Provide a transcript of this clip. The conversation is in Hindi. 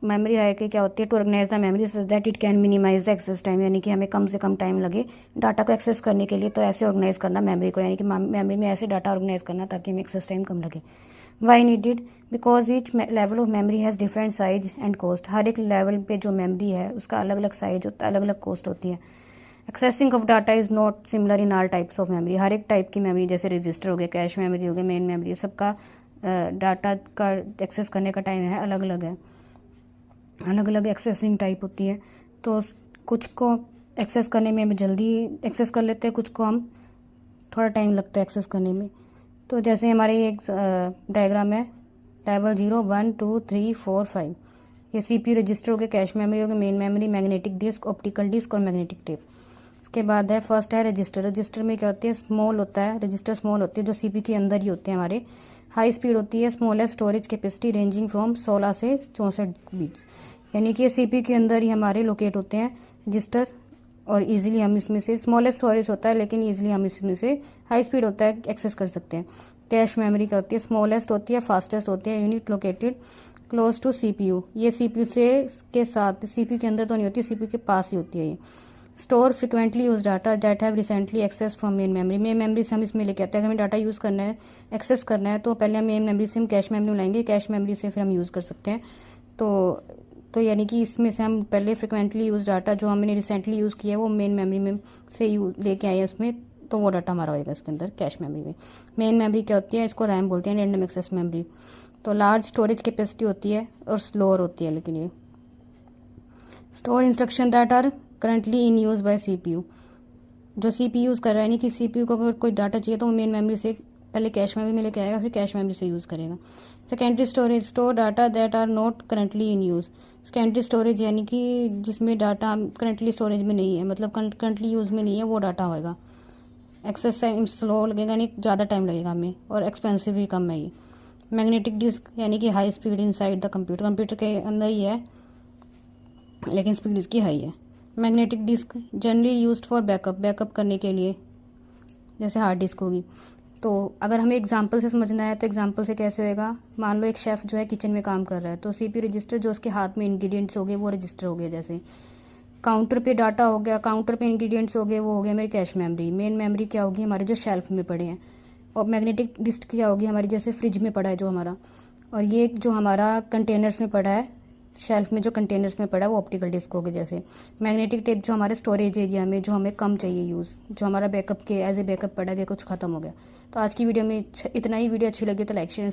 मेमोरी हायरार्की क्या होती है, to organise the memory such that it can minimise the access time, यानी कि हमें कम से कम टाइम लगे डाटा को एक्सेस करने के लिए। तो ऐसे ऑर्गेनाइज करना मेमोरी को, यानी कि मेमोरी में ऐसे डाटा ऑर्गेनाइज करना ताकि हमें एक्सेस टाइम कम लगे। Why needed, because each level of memory has different size and cost. हर एक लेवल पे जो मेमोरी है उसका अलग अलग साइज होता है, अलग अलग कॉस्ट होती है। Accessing of data is not similar in all types of memory. हर एक टाइप की मेमोरी, जैसे रजिस्टर हो गया, कैश मेमोरी हो गया, मेन मेमोरी, सबका डाटा का एक्सेस करने का टाइम है अलग अलग है, अलग अलग एक्सेसिंग टाइप होती है। तो कुछ को एक्सेस करने में हम जल्दी एक्सेस कर लेते हैं, कुछ को हम थोड़ा टाइम लगता है एक्सेस करने में। तो जैसे हमारे एक डायग्राम है, लेवल 0, 1, 2, 3, 4, 5। ये CPU रजिस्टर हो गया, कैश मेमोरी हो गया, main memory, magnetic disk, optical disk और मैग्नेटिक टेप। इसके बाद है फर्स्ट है रजिस्टर। रजिस्टर में क्या होती है, स्मॉल होता है, रजिस्टर स्मॉल होती है जो CPU के अंदर ही होते हैं हमारे। हाई स्पीड होती है, smallest storage capacity ranging from 16 से 64 बीट्स, यानी कि CPU के अंदर ही हमारे लोकेट होते हैं रजिस्टर, और इजीली हम इसमें से, स्मॉलेस्ट स्टोरेज होता है लेकिन इजीली हम इसमें से, हाई स्पीड होता है, एक्सेस कर सकते हैं। कैश मेमोरी क्या होती है, स्मॉलेस्ट होती है, फास्टेस्ट होती है, unit located close to CPU। ये CPU से के साथ, CPU के अंदर तो नहीं होती, CPU के पास ही होती है ये। Store frequently use data that have recently access from main memory. Main memory से हम इसमें लेके आते हैं, हमें डाटा यूज़ करना है, एक्सेस करना है, तो पहले हम मेन मेमोरी से हम कैश मेमोरी में लाएंगे, कैश मेमोरी से फिर हम यूज़ कर सकते हैं। तो यानी कि इसमें से हम पहले फ्रिक्वेंटली यूज डाटा जो हमने रिसेंटली यूज़ किया है वो मेन मेमोरी में से लेके आए हैं उसमें, तो वो डाटा हमारा होएगा इसके अंदर कैश मेमोरी में। मेन मेमोरी क्या होती है, इसको रैम बोलते हैं, रैंडम एक्सेस मेमोरी। तो लार्ज स्टोरेज कैपेसिटी होती है और स्लोअर होती है, लेकिन ये store instruction that are currently in use by CPU। जो CPU यूज़ कर रहा है, यानी कि CPU को अगर कोई डाटा चाहिए तो वो मेन मेमोरी से पहले कैश मेमोरी में लेके आएगा, फिर कैश मेमोरी से यूज़ करेगा। Secondary storage, store data that are not currently in use. Secondary storage यानी कि जिसमें डाटा करंटली स्टोरेज में नहीं है, मतलब करंटली यूज़ में नहीं है, वो डाटा होएगा। एक्सेस टाइम स्लो लगेगा, यानी ज़्यादा टाइम लगेगा हमें, और एक्सपेंसिव भी कम है ये। मैग्नेटिक डिस्क यानी कि high speed inside the computer, computer के अंदर ही है लेकिन स्पीड इसकी हाई है। Magnetic disk generally used for backup, backup करने के लिए, जैसे हार्ड डिस्क होगी। तो अगर हमें एग्जांपल से समझना है तो एग्जांपल से कैसे होएगा, मान लो एक शेफ़ जो है किचन में काम कर रहा है, तो CPU रजिस्टर जो उसके हाथ में इंग्रेडिएंट्स हो गए वो रजिस्टर हो गया। जैसे काउंटर पे डाटा हो गया, काउंटर पे इंग्रेडिएंट्स हो गए, वो हो गया मेरी कैश मेमोरी। मेन मेमोरी क्या होगी, हमारे जो शेल्फ में पड़े हैं। और मैग्नेटिक डिस्क क्या होगी, हमारी जैसे फ्रिज में पड़ा है जो हमारा, और ये जो हमारा कंटेनर्स में पड़ा है, शेल्फ में जो कंटेनर्स में पड़ा है वो ऑप्टिकल डिस्क होगी। जैसे मैग्नेटिक टेप जो हमारे स्टोरेज एरिया में, जो हमें कम चाहिए यूज़, जो हमारा बैकअप के एज ए बैकअप पड़ा है, कुछ खत्म हो गया। तो आज की वीडियो में इतना ही। वीडियो अच्छी लगी तो लाइक शेयर